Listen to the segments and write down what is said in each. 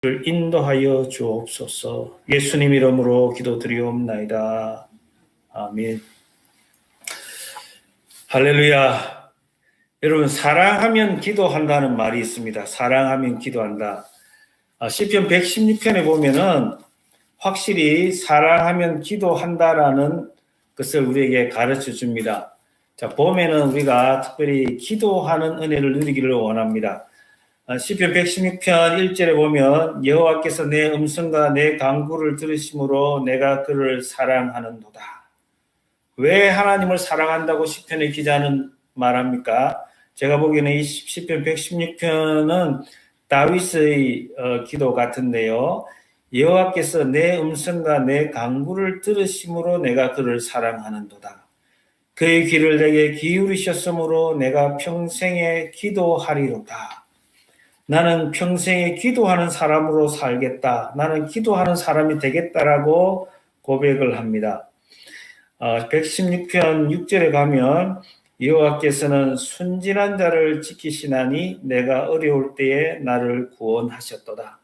를 인도하여 주옵소서. 예수님 이름으로 기도드리옵나이다. 아멘. 할렐루야. 여러분, 사랑하면 기도한다는 말이 있습니다. 사랑하면 기도한다. 시편 116편에 보면은 확실히 사랑하면 기도한다라는 것을 우리에게 가르쳐 줍니다. 자, 보면은 우리가 특별히 기도하는 은혜를 누리기를 원합니다. 시편 116편 1절에 보면 여호와께서 내 음성과 내 간구를 들으심으로 내가 그를 사랑하는도다. 왜 하나님을 사랑한다고 시편의 기자는 말합니까? 제가 보기에는 이 시편 116편은 다윗의 기도 같은데요. 여호와께서 내 음성과 내 간구를 들으심으로 내가 그를 사랑하는도다. 그의 귀를 내게 기울이셨으므로 내가 평생에 기도하리로다. 나는 평생에 기도하는 사람으로 살겠다. 나는 기도하는 사람이 되겠다라고 고백을 합니다. 116편 6절에 가면 여호와께서는 순진한 자를 지키시나니 내가 어려울 때에 나를 구원하셨도다.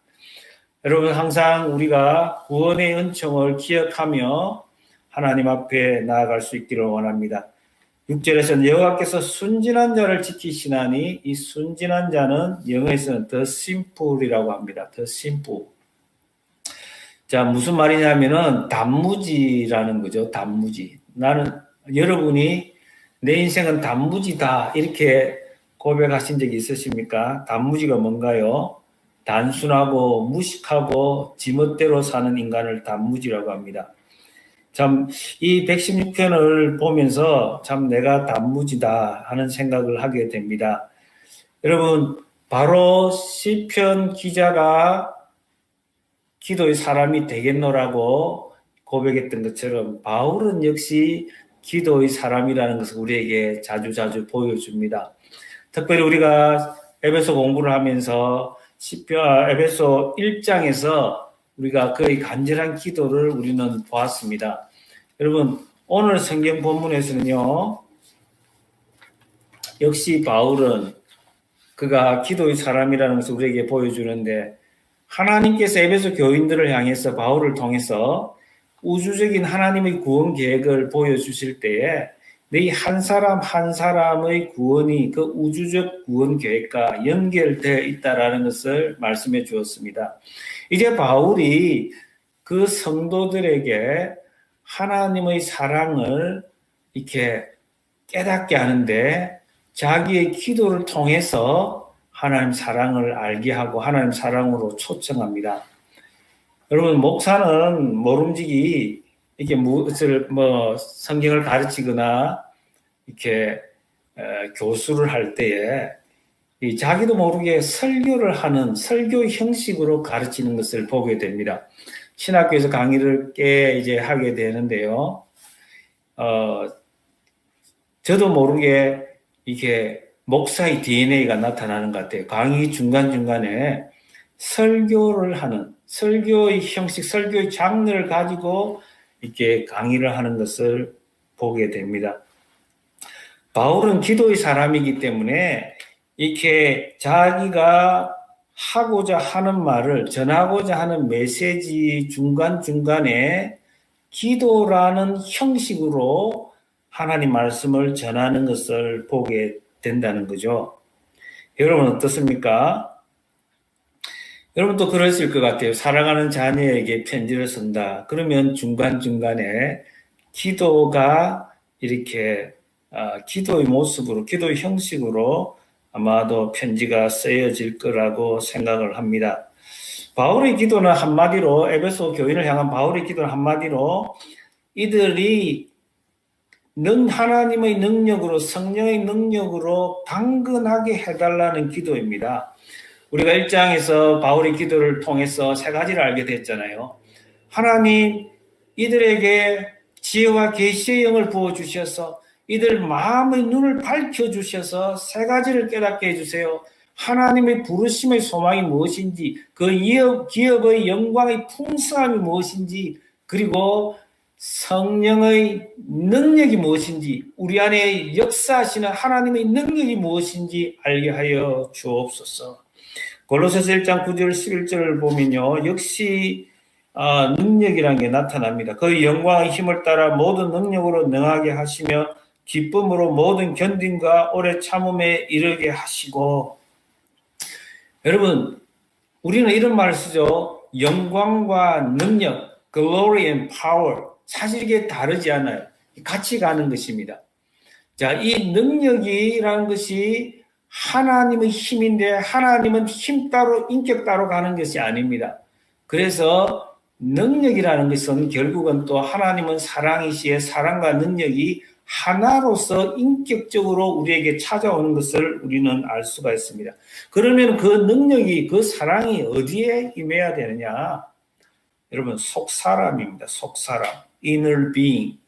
여러분, 항상 우리가 구원의 은총을 기억하며 하나님 앞에 나아갈 수 있기를 원합니다. 6절에서는 여호와께서 순진한 자를 지키시나니 이 순진한 자는 영어에서는 the simple이라고 합니다. the simple. 자, 무슨 말이냐면은 단무지라는 거죠. 단무지. 여러분이 내 인생은 단무지다 이렇게 고백하신 적이 있으십니까? 단무지가 뭔가요? 단순하고 무식하고 지멋대로 사는 인간을 단무지라고 합니다. 참, 이 116편을 보면서 참 내가 단무지다 하는 생각을 하게 됩니다. 여러분, 바로 시편 기자가 기도의 사람이 되겠노라고 고백했던 것처럼 바울은 역시 기도의 사람이라는 것을 우리에게 자주 보여줍니다. 특별히 우리가 에베소 공부를 하면서 에베소 1장에서 우리가 그의 간절한 기도를 우리는 보았습니다. 여러분, 오늘 성경 본문에서는요, 역시 바울은 그가 기도의 사람이라는 것을 우리에게 보여주는데, 하나님께서 에베소 교인들을 향해서 바울을 통해서 우주적인 하나님의 구원 계획을 보여주실 때에 내 한 사람 한 사람의 구원이 그 우주적 구원 계획과 연결되어 있다라는 것을 말씀해 주었습니다. 이제 바울이 그 성도들에게 하나님의 사랑을 이렇게 깨닫게 하는데 자기의 기도를 통해서 하나님 사랑을 알게 하고 하나님 사랑으로 초청합니다. 여러분, 목사는 모름지기 이렇게 무엇을 성경을 가르치거나 이렇게 교수를 할 때에 자기도 모르게 설교를 하는 설교 형식으로 가르치는 것을 보게 됩니다. 신학교에서 강의를 꽤 이제 하게 되는데요. 저도 모르게 이게 목사의 DNA가 나타나는 것 같아요. 강의 중간중간에 설교를 하는 설교의 형식, 설교의 장르를 가지고 이렇게 강의를 하는 것을 보게 됩니다. 바울은 기도의 사람이기 때문에 이렇게 자기가 하고자 하는 말을 전하고자 하는 메시지 중간중간에 기도라는 형식으로 하나님 말씀을 전하는 것을 보게 된다는 거죠. 여러분 어떻습니까? 여러분도 그러실 것 같아요. 사랑하는 자녀에게 편지를 쓴다. 그러면 중간중간에 기도가 이렇게 기도의 모습으로, 기도의 형식으로 아마도 편지가 쓰여질 거라고 생각을 합니다. 바울의 기도는 한마디로, 에베소 교인을 향한 바울의 기도는 한마디로 이들이 하나님의 능력으로, 성령의 능력으로 강건하게 해달라는 기도입니다. 우리가 1장에서 바울의 기도를 통해서 세 가지를 알게 됐잖아요. 하나님, 이들에게 지혜와 계시의 영을 부어주셔서 이들 마음의 눈을 밝혀주셔서 세 가지를 깨닫게 해주세요. 하나님의 부르심의 소망이 무엇인지, 그 기업의 영광의 풍성함이 무엇인지, 그리고 성령의 능력이 무엇인지, 우리 안에 역사하시는 하나님의 능력이 무엇인지 알게 하여 주옵소서. 골로새서 1장 9절 11절을 보면요. 역시 능력이라는 게 나타납니다. 그 영광의 힘을 따라 모든 능력으로 능하게 하시며 기쁨으로 모든 견딘과 오래 참음에 이르게 하시고. 여러분, 우리는 이런 말을 쓰죠. 영광과 능력, glory and power. 사실 이게 다르지 않아요. 같이 가는 것입니다. 자, 이 능력이라는 것이 하나님의 힘인데 하나님은 힘 따로 인격 따로 가는 것이 아닙니다. 그래서 능력이라는 것은 결국은 또 하나님은 사랑이시에 사랑과 능력이 하나로서 인격적으로 우리에게 찾아오는 것을 우리는 알 수가 있습니다. 그러면 그 능력이, 그 사랑이 어디에 임해야 되느냐? 여러분, 속사람입니다. 속사람, inner being.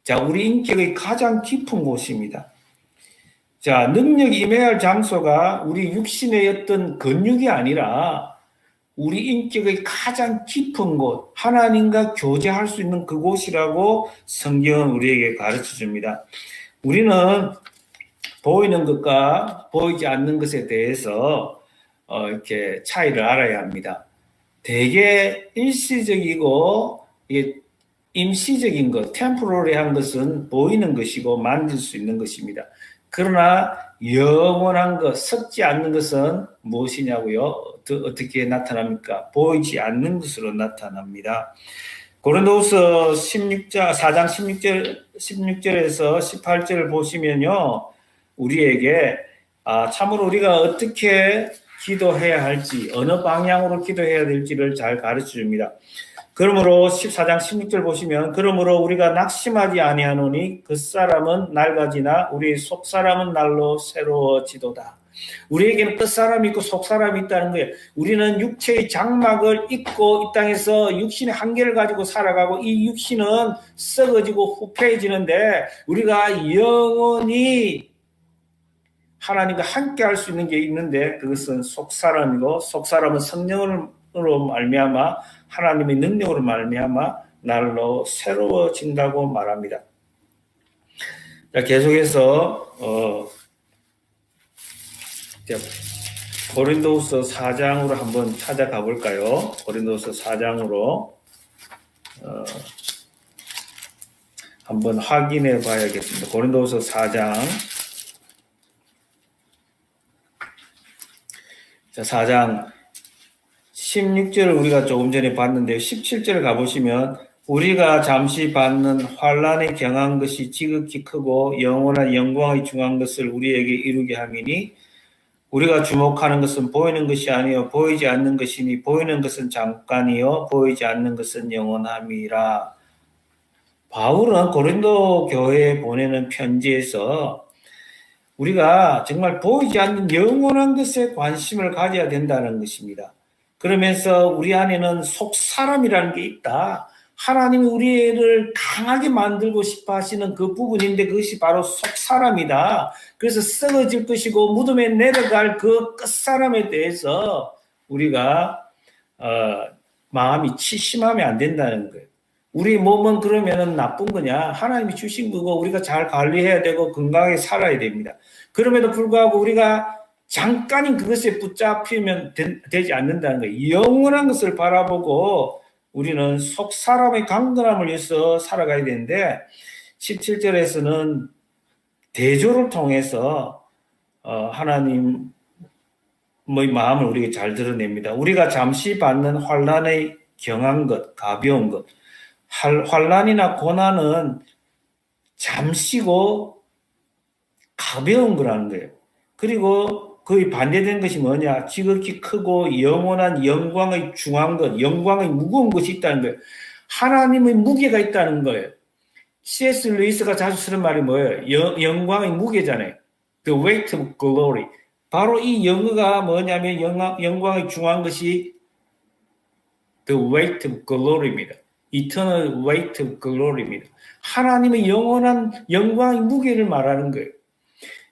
자, 우리 인격의 가장 깊은 곳입니다. 자, 능력이 임해야 할 장소가 우리 육신의 어떤 근육이 아니라 우리 인격의 가장 깊은 곳, 하나님과 교제할 수 있는 그곳이라고 성경은 우리에게 가르쳐 줍니다. 우리는 보이는 것과 보이지 않는 것에 대해서 이렇게 차이를 알아야 합니다. 되게 일시적이고 임시적인 것, 템포러리한 것은 보이는 것이고 만질 수 있는 것입니다. 그러나 영원한 것, 썩지 않는 것은 무엇이냐고요? 어떻게 나타납니까? 보이지 않는 것으로 나타납니다. 고린도후서 4장 16절에서 18절을 보시면요. 우리에게 참으로 우리가 어떻게 기도해야 할지, 어느 방향으로 기도해야 될지를 잘 가르쳐 줍니다. 그러므로 14장 16절 보시면 그러므로 우리가 낙심하지 아니하노니 그 사람은 낡아지나 우리 속사람은 날로 새로워지도다. 우리에게는 끝사람이 있고 속사람이 있다는 거예요. 우리는 육체의 장막을 입고 이 땅에서 육신의 한계를 가지고 살아가고 이 육신은 썩어지고 후패해지는데 우리가 영원히 하나님과 함께 할 수 있는 게 있는데 그것은 속사람이고 속사람은 성령으로 말미암아 하나님의 능력으로 말미암아 날로 새로워진다고 말합니다. 자, 계속해서 고린도후서 4장으로 한번 찾아가 볼까요? 고린도후서 4장으로 한번 확인해 봐야겠습니다. 고린도후서 4장. 자, 4장 16절을 우리가 조금 전에 봤는데요. 17절 가보시면 우리가 잠시 받는 환난에 경한 것이 지극히 크고 영원한 영광의 중한 것을 우리에게 이루게 함이니 우리가 주목하는 것은 보이는 것이 아니요 보이지 않는 것이니 보이는 것은 잠깐이요 보이지 않는 것은 영원함이라. 바울은 고린도 교회에 보내는 편지에서 우리가 정말 보이지 않는 영원한 것에 관심을 가져야 된다는 것입니다. 그러면서 우리 안에는 속사람이라는 게 있다. 하나님이 우리를 강하게 만들고 싶어 하시는 그 부분인데 그것이 바로 속사람이다. 그래서 썩어질 것이고 무덤에 내려갈 그 끝사람에 대해서 우리가 마음이 치심하면 안 된다는 거예요. 우리 몸은 그러면 나쁜 거냐? 하나님이 주신 거고 우리가 잘 관리해야 되고 건강하게 살아야 됩니다. 그럼에도 불구하고 우리가 잠깐인 그것에 붙잡히면 되지 않는다는 거예요. 영원한 것을 바라보고 우리는 속사람의 강건함을 위해서 살아가야 되는데 17절에서는 대조를 통해서 하나님의 마음을 우리에게 잘 드러냅니다. 우리가 잠시 받는 환난의 경한 것, 가벼운 것. 환난이나 고난은 잠시고 가벼운 거라는 거예요. 그리고 거의 반대된 것이 뭐냐? 지극히 크고 영원한 영광의 중한 것, 영광의 무거운 것이 있다는 거예요. 하나님의 무게가 있다는 거예요. C.S. 루이스가 자주 쓰는 말이 뭐예요? 영광의 무게잖아요. The weight of glory. 바로 이 영어가 뭐냐면 영광의 중한 것이 The weight of glory입니다. Eternal weight of glory입니다. 하나님의 영원한 영광의 무게를 말하는 거예요.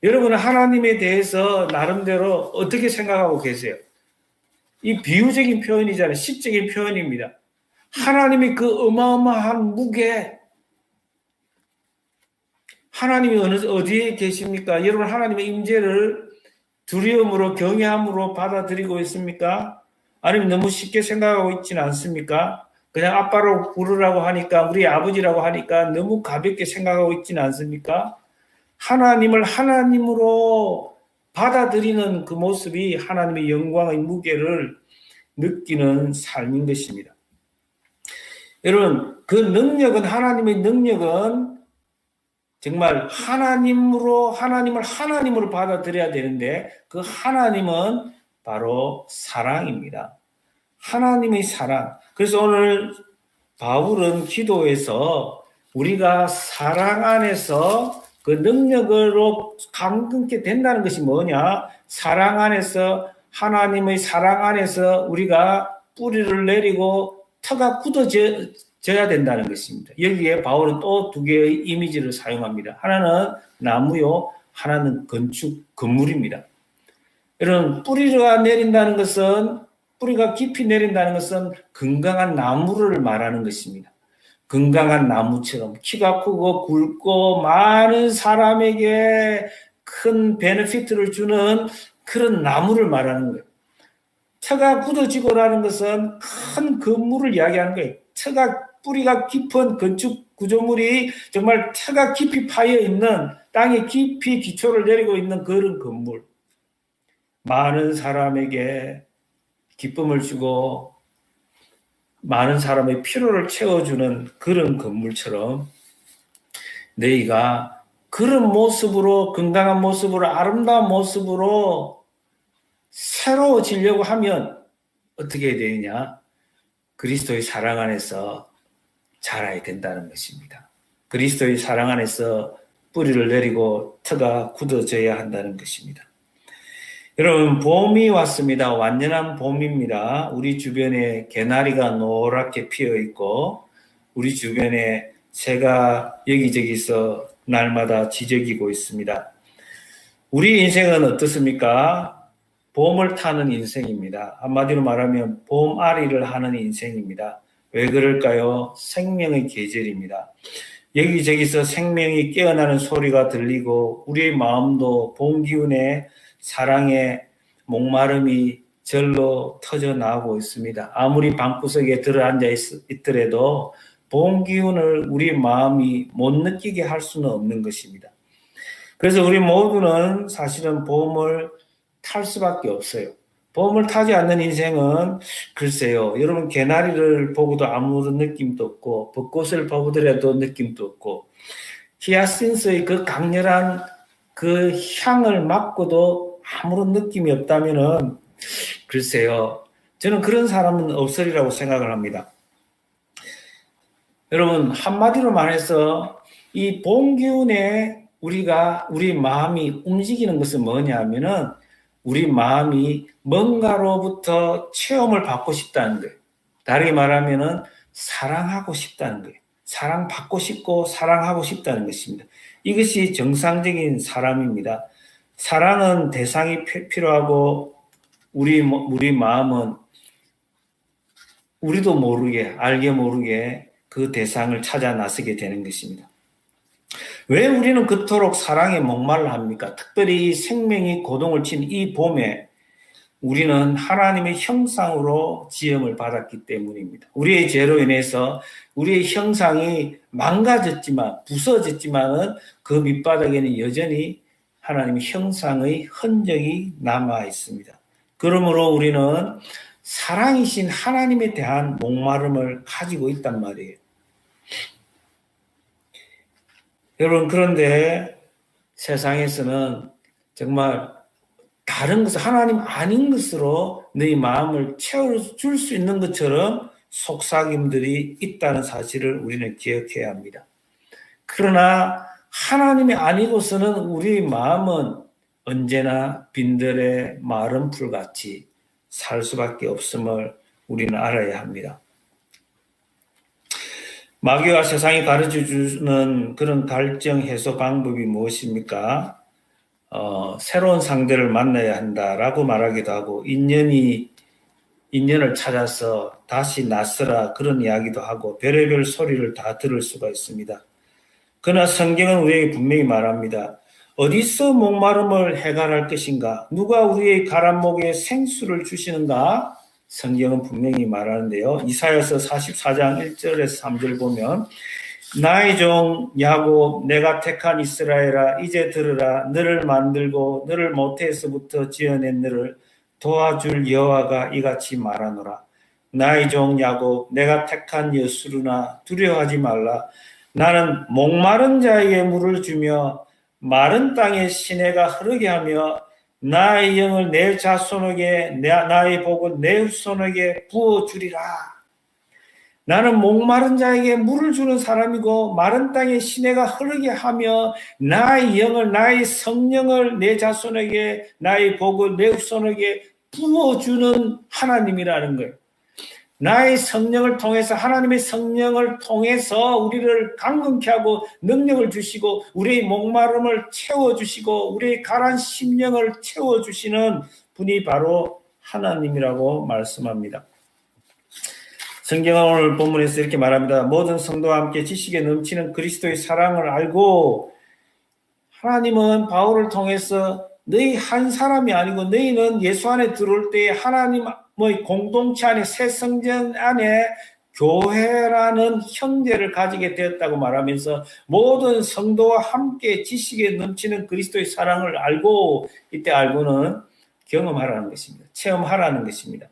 여러분은 하나님에 대해서 나름대로 어떻게 생각하고 계세요? 이 비유적인 표현이잖아요. 시적인 표현입니다. 하나님의 그 어마어마한 무게, 하나님이 어디에 계십니까? 여러분 하나님의 임재를 두려움으로 경외함으로 받아들이고 있습니까? 아니면 너무 쉽게 생각하고 있지는 않습니까? 그냥 아빠로 부르라고 하니까 우리 아버지라고 하니까 너무 가볍게 생각하고 있지는 않습니까? 하나님을 하나님으로 받아들이는 그 모습이 하나님의 영광의 무게를 느끼는 삶인 것입니다. 여러분, 그 능력은 하나님의 능력은 정말 하나님을 하나님으로 받아들여야 되는데 그 하나님은 바로 사랑입니다. 하나님의 사랑. 그래서 오늘 바울은 기도에서 우리가 사랑 안에서 그 능력으로 강건케 된다는 것이 뭐냐? 사랑 안에서 하나님의 사랑 안에서 우리가 뿌리를 내리고 터가 굳어져야 된다는 것입니다. 여기에 바울은 또 두 개의 이미지를 사용합니다. 하나는 나무요, 하나는 건물입니다. 여러분, 뿌리가 내린다는 것은 뿌리가 깊이 내린다는 것은 건강한 나무를 말하는 것입니다. 건강한 나무처럼 키가 크고 굵고 많은 사람에게 큰 베네피트를 주는 그런 나무를 말하는 거예요. 터가 굳어지고라는 것은 큰 건물을 이야기하는 거예요. 뿌리가 깊은 건축 구조물이 정말 터가 깊이 파여 있는 땅에 깊이 기초를 내리고 있는 그런 건물. 많은 사람에게 기쁨을 주고 많은 사람의 필요를 채워주는 그런 건물처럼 너희가 그런 모습으로 건강한 모습으로 아름다운 모습으로 새로워지려고 하면 어떻게 해야 되느냐? 그리스도의 사랑 안에서 자라야 된다는 것입니다. 그리스도의 사랑 안에서 뿌리를 내리고 터가 굳어져야 한다는 것입니다. 여러분, 봄이 왔습니다. 완연한 봄입니다. 우리 주변에 개나리가 노랗게 피어 있고 우리 주변에 새가 여기저기서 날마다 지저귀고 있습니다. 우리 인생은 어떻습니까? 봄을 타는 인생입니다. 한마디로 말하면 봄아리를 하는 인생입니다. 왜 그럴까요? 생명의 계절입니다. 여기저기서 생명이 깨어나는 소리가 들리고 우리의 마음도 봄 기운에 사랑의 목마름이 절로 터져나오고 있습니다. 아무리 방구석에 들어앉아 있더라도 봄 기운을 우리 마음이 못 느끼게 할 수는 없는 것입니다. 그래서 우리 모두는 사실은 봄을 탈 수밖에 없어요. 봄을 타지 않는 인생은 글쎄요. 여러분 개나리를 보고도 아무런 느낌도 없고 벚꽃을 보더라도 느낌도 없고 히아신스의 그 강렬한 그 향을 맡고도 아무런 느낌이 없다면은 글쎄요. 저는 그런 사람은 없으리라고 생각을 합니다. 여러분 한마디로 말해서 이 봄 기운에 우리 마음이 움직이는 것은 뭐냐면은 우리 마음이 뭔가로부터 체험을 받고 싶다는 거예요. 다르게 말하면은 사랑하고 싶다는 거예요. 사랑받고 싶고 사랑하고 싶다는 것입니다. 이것이 정상적인 사람입니다. 사랑은 대상이 필요하고 우리 마음은 우리도 모르게 알게 모르게 그 대상을 찾아 나서게 되는 것입니다. 왜 우리는 그토록 사랑에 목말라 합니까? 특별히 생명이 고동을 친 이 봄에 우리는 하나님의 형상으로 지음을 받았기 때문입니다. 우리의 죄로 인해서 우리의 형상이 망가졌지만 부서졌지만은 그 밑바닥에는 여전히 하나님의 형상의 흔적이 남아 있습니다. 그러므로 우리는 사랑이신 하나님에 대한 목마름을 가지고 있단 말이에요. 여러분 그런데 세상에서는 정말 다른 것을 하나님 아닌 것으로 너희 마음을 채워줄 수 있는 것처럼 속삭임들이 있다는 사실을 우리는 기억해야 합니다. 그러나 하나님이 아니고서는 우리 마음은 언제나 빈들의 마른 풀같이 살 수밖에 없음을 우리는 알아야 합니다. 마귀와 세상이 가르쳐주는 그런 갈증 해소 방법이 무엇입니까? 새로운 상대를 만나야 한다라고 말하기도 하고 인연을 찾아서 다시 낯서라 그런 이야기도 하고 별의별 소리를 다 들을 수가 있습니다. 그러나 성경은 우리에게 분명히 말합니다. 어디서 목마름을 해결할 것인가? 누가 우리의 가란 목에 생수를 주시는가? 성경은 분명히 말하는데요. 이사야서 44장 1절에서 3절 보면 나의 종 야곱 내가 택한 이스라엘아 이제 들으라. 너를 만들고 너를 모태에서부터 지어낸 너를 도와줄 여호와가 이같이 말하노라. 나의 종 야곱 내가 택한 여수르나 두려워하지 말라. 나는 목마른 자에게 물을 주며 마른 땅에 시내가 흐르게 하며 나의 영을 내 자손에게 나의 복을 내 후손에게 부어주리라. 나는 목마른 자에게 물을 주는 사람이고 마른 땅에 시내가 흐르게 하며 나의 영을 나의 성령을 내 자손에게 나의 복을 내 후손에게 부어주는 하나님이라는 거예요. 나의 성령을 통해서 하나님의 성령을 통해서 우리를 강건케 하고 능력을 주시고 우리의 목마름을 채워주시고 우리의 가란 심령을 채워주시는 분이 바로 하나님이라고 말씀합니다. 성경은 오늘 본문에서 이렇게 말합니다. 모든 성도와 함께 지식에 넘치는 그리스도의 사랑을 알고 하나님은 바울을 통해서 너희 한 사람이 아니고 너희는 예수 안에 들어올 때에 하나님의 공동체 안에 새 성전 안에 교회라는 형제를 가지게 되었다고 말하면서 모든 성도와 함께 지식에 넘치는 그리스도의 사랑을 알고 이때 알고는 경험하라는 것입니다. 체험하라는 것입니다.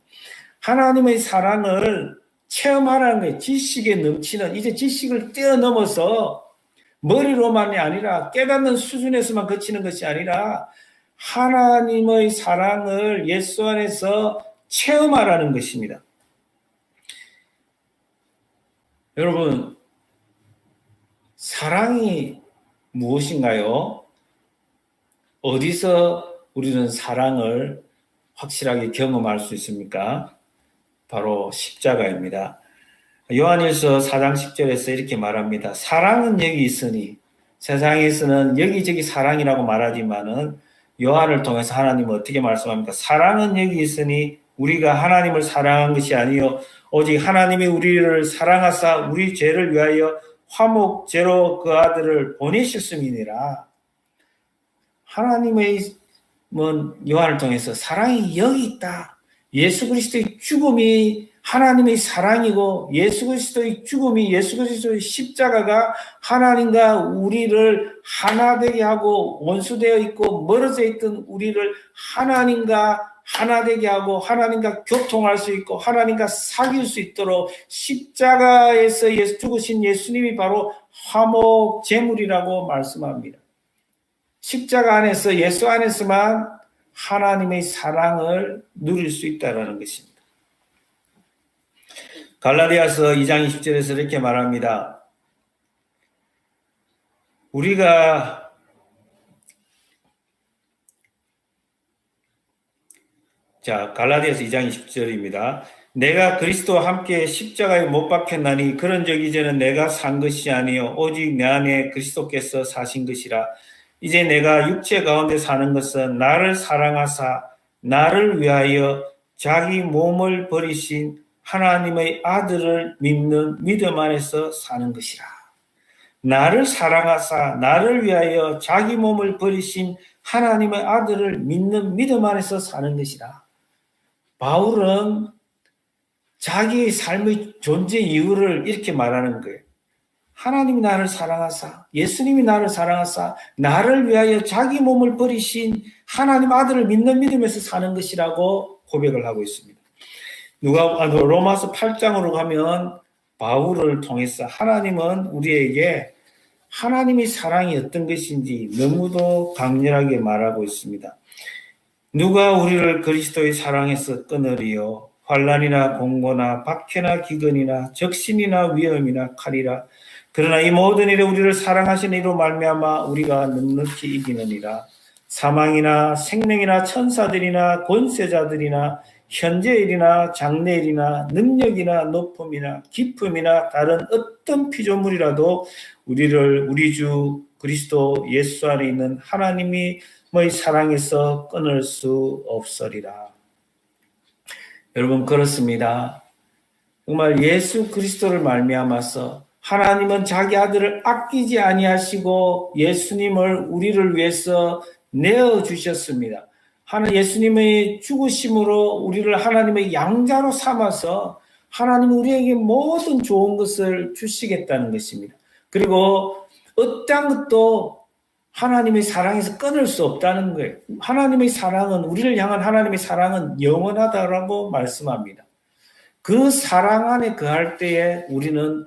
하나님의 사랑을 체험하라는 거예요. 지식에 넘치는 이제 지식을 뛰어넘어서 머리로만이 아니라 깨닫는 수준에서만 그치는 것이 아니라 하나님의 사랑을 예수 안에서 체험하라는 것입니다. 여러분, 사랑이 무엇인가요? 어디서 우리는 사랑을 확실하게 경험할 수 있습니까? 바로 십자가입니다. 요한일서 4장 10절에서 이렇게 말합니다. 사랑은 여기 있으니 세상에서는 여기저기 사랑이라고 말하지만은 요한을 통해서 하나님은 어떻게 말씀합니까? 사랑은 여기 있으니 우리가 하나님을 사랑한 것이 아니요 오직 하나님이 우리를 사랑하사 우리 죄를 위하여 화목제로 그 아들을 보내셨음이니라. 하나님의 요한을 통해서 사랑이 여기 있다. 예수 그리스도의 죽음이 하나님의 사랑이고 예수 그리스도의 죽음이 예수 그리스도의 십자가가 하나님과 우리를 하나 되게 하고 원수되어 있고 멀어져 있던 우리를 하나님과 하나 되게 하고 하나님과 교통할 수 있고 하나님과 사귈 수 있도록 십자가에서 죽으신 예수님이 바로 화목 제물이라고 말씀합니다. 십자가 안에서 예수 안에서만 하나님의 사랑을 누릴 수 있다는 것입니다. 갈라디아서 2장 20절에서 이렇게 말합니다. 우리가 갈라디아서 2장 20절입니다. 내가 그리스도와 함께 십자가에 못 박혔나니 그런적 이제는 내가 산 것이 아니요 오직 내 안에 그리스도께서 사신 것이라. 이제 내가 육체 가운데 사는 것은 나를 사랑하사 나를 위하여 자기 몸을 버리신 하나님의 아들을 믿는 믿음 안에서 사는 것이라. 나를 사랑하사 나를 위하여 자기 몸을 버리신 하나님의 아들을 믿는 믿음 안에서 사는 것이라. 바울은 자기의 삶의 존재 이유를 이렇게 말하는 거예요. 하나님이 나를 사랑하사 예수님이 나를 사랑하사 나를 위하여 자기 몸을 버리신 하나님 아들을 믿는 믿음에서 사는 것이라고 고백을 하고 있습니다. 로마서 8장으로 가면 바울을 통해서 하나님은 우리에게 하나님의 사랑이 어떤 것인지 너무도 강렬하게 말하고 있습니다. 누가 우리를 그리스도의 사랑에서 끊으리요? 환난이나 공고나 박해나 기근이나 적신이나 위험이나 칼이라. 그러나 이 모든 일에 우리를 사랑하시는 이로 말미암아 우리가 넉넉히 이기느니라. 사망이나 생명이나 천사들이나 권세자들이나 현재일이나 장래일이나 능력이나 높음이나 깊음이나 다른 어떤 피조물이라도 우리를 우리 주 그리스도 예수 안에 있는 하나님의 사랑에서 끊을 수 없으리라. 여러분, 그렇습니다. 정말 예수 그리스도를 말미암아서 하나님은 자기 아들을 아끼지 아니하시고 예수님을 우리를 위해서 내어 주셨습니다. 예수님의 죽으심으로 우리를 하나님의 양자로 삼아서 하나님 우리에게 모든 좋은 것을 주시겠다는 것입니다. 그리고 어떠한 것도 하나님의 사랑에서 끊을 수 없다는 거예요. 하나님의 사랑은, 우리를 향한 하나님의 사랑은 영원하다라고 말씀합니다. 그 사랑 안에 거할 때에 우리는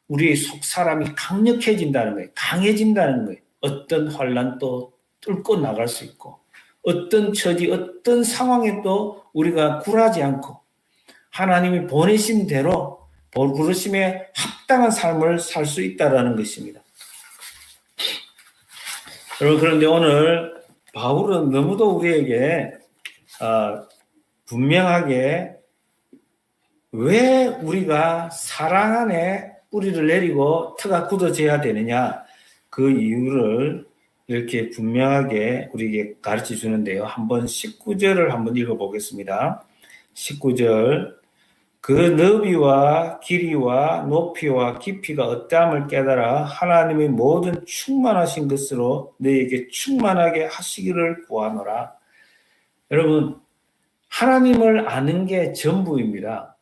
우리의 속 사람이 강력해진다는 거예요. 강해진다는 거예요. 어떤 환난도 뚫고 나갈 수 있고, 어떤 처지, 어떤 상황에도 우리가 굴하지 않고 하나님이 보내신 대로 부르심에 합당한 삶을 살 수 있다는 것입니다. 여러분, 그런데 오늘 바울은 너무도 우리에게 분명하게 왜 우리가 사랑 안에 뿌리를 내리고 터가 굳어져야 되느냐, 그 이유를 이렇게 분명하게 우리에게 가르쳐 주는데요. 한번 19절을 한번 읽어보겠습니다. 19절. 그 너비와 길이와 높이와 깊이가 어떠함을 깨달아 하나님의 모든 충만하신 것으로 너에게 충만하게 하시기를 구하노라. 여러분, 하나님을 아는 게 전부입니다.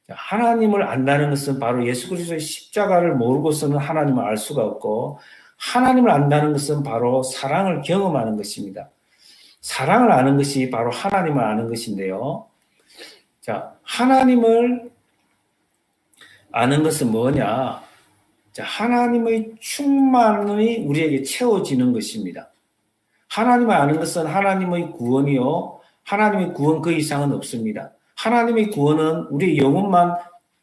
하나님을 안다는 것은 바로 예수 그리스도의 십자가를 모르고서는 하나님을 알 수가 없고, 하나님을 안다는 것은 바로 사랑을 경험하는 것입니다. 사랑을 아는 것이 바로 하나님을 아는 것인데요. 자, 하나님을 아는 것은 뭐냐? 자, 하나님의 충만이 우리에게 채워지는 것입니다. 하나님을 아는 것은 하나님의 구원이요. 하나님의 구원 그 이상은 없습니다. 하나님의 구원은 우리 영혼만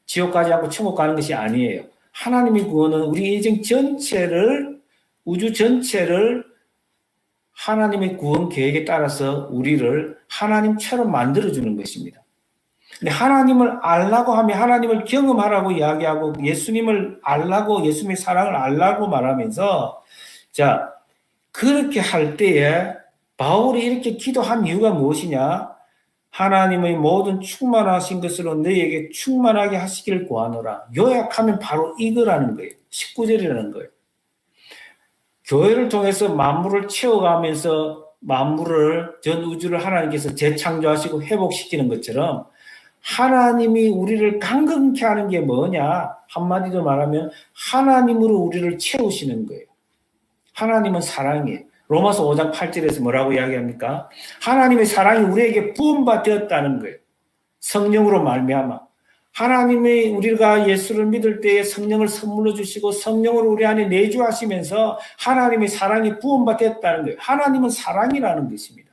지옥 가지 않고 천국 가는 것이 아니에요. 하나님의 구원은 우리 인생 전체를, 우주 전체를 하나님의 구원 계획에 따라서 우리를 하나님처럼 만들어주는 것입니다. 근데 하나님을 알라고 하면 하나님을 경험하라고 이야기하고 예수님을 알라고, 예수님의 사랑을 알라고 말하면서, 자, 그렇게 할 때에 바울이 이렇게 기도한 이유가 무엇이냐? 하나님의 모든 충만하신 것으로 너희에게 충만하게 하시기를 구하노라. 요약하면 바로 이거라는 거예요. 19절이라는 거예요. 교회를 통해서 만물을 채워가면서 만물을, 전 우주를 하나님께서 재창조하시고 회복시키는 것처럼 하나님이 우리를 강건케 하는 게 뭐냐? 한마디로 말하면 하나님으로 우리를 채우시는 거예요. 하나님은 사랑이에요. 로마서 5장 8절에서 뭐라고 이야기합니까? 하나님의 사랑이 우리에게 부음받았다는 거예요. 성령으로 말미암아. 하나님의, 우리가 예수를 믿을 때에 성령을 선물로 주시고 성령으로 우리 안에 내주하시면서 하나님의 사랑이 부음받았다는 거예요. 하나님은 사랑이라는 것입니다.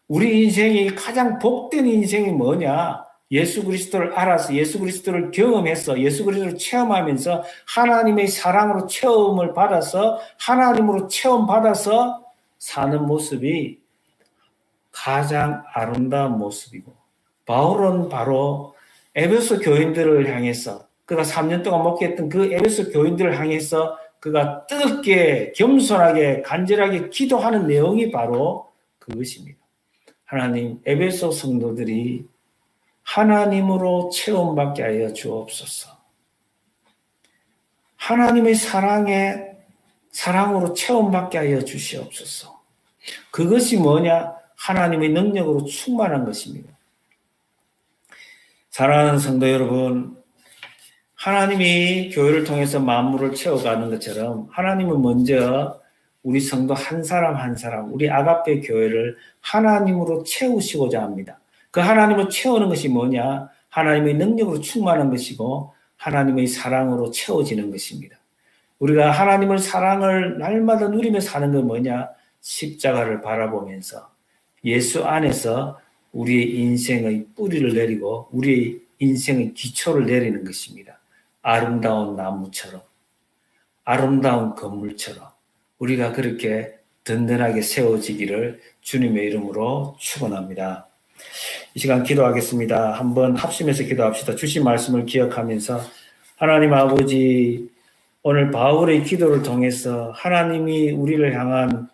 우리 인생이 가장 복된 인생이 뭐냐? 예수 그리스도를 알아서, 예수 그리스도를 경험해서, 예수 그리스도를 체험하면서 하나님의 사랑으로 체험을 받아서, 하나님으로 체험받아서 사는 모습이 가장 아름다운 모습이고, 바울은 바로 에베소 교인들을 향해서, 그가 3년 동안 목회했던 그 에베소 교인들을 향해서 그가 뜨겁게, 겸손하게, 간절하게 기도하는 내용이 바로 그것입니다. 하나님, 에베소 성도들이 하나님으로 체험받게 하여 주옵소서. 하나님의 사랑으로 체험받게 하여 주시옵소서. 그것이 뭐냐? 하나님의 능력으로 충만한 것입니다. 사랑하는 성도 여러분, 하나님이 교회를 통해서 만물을 채워가는 것처럼 하나님은 먼저 우리 성도 한 사람 한 사람, 우리 아가페 교회를 하나님으로 채우시고자 합니다. 그 하나님을 채우는 것이 뭐냐? 하나님의 능력으로 충만한 것이고 하나님의 사랑으로 채워지는 것입니다. 우리가 하나님의 사랑을 날마다 누리며 사는 건 뭐냐? 십자가를 바라보면서 예수 안에서 우리의 인생의 뿌리를 내리고 우리의 인생의 기초를 내리는 것입니다. 아름다운 나무처럼, 아름다운 건물처럼 우리가 그렇게 든든하게 세워지기를 주님의 이름으로 축원합니다. 이 시간 기도하겠습니다. 한번 합심해서 기도합시다. 주신 말씀을 기억하면서 하나님 아버지, 오늘 바울의 기도를 통해서 하나님이 우리를 향한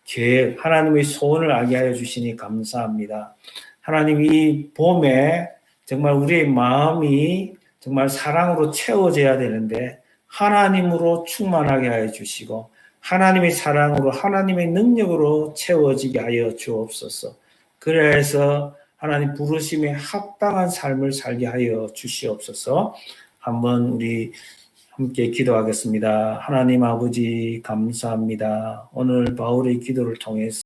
계획, 하나님의 소원을 알게 하여 주시니 감사합니다. 하나님, 이 봄에 정말 우리의 마음이 정말 사랑으로 채워져야 되는데 하나님으로 충만하게 하여 주시고 하나님의 사랑으로 하나님의 능력으로 채워지게 하여 주옵소서. 그래서 하나님 부르심에 합당한 삶을 살게 하여 주시옵소서. 한번 우리 함께 기도하겠습니다. 하나님 아버지 감사합니다. 오늘 바울의 기도를 통해서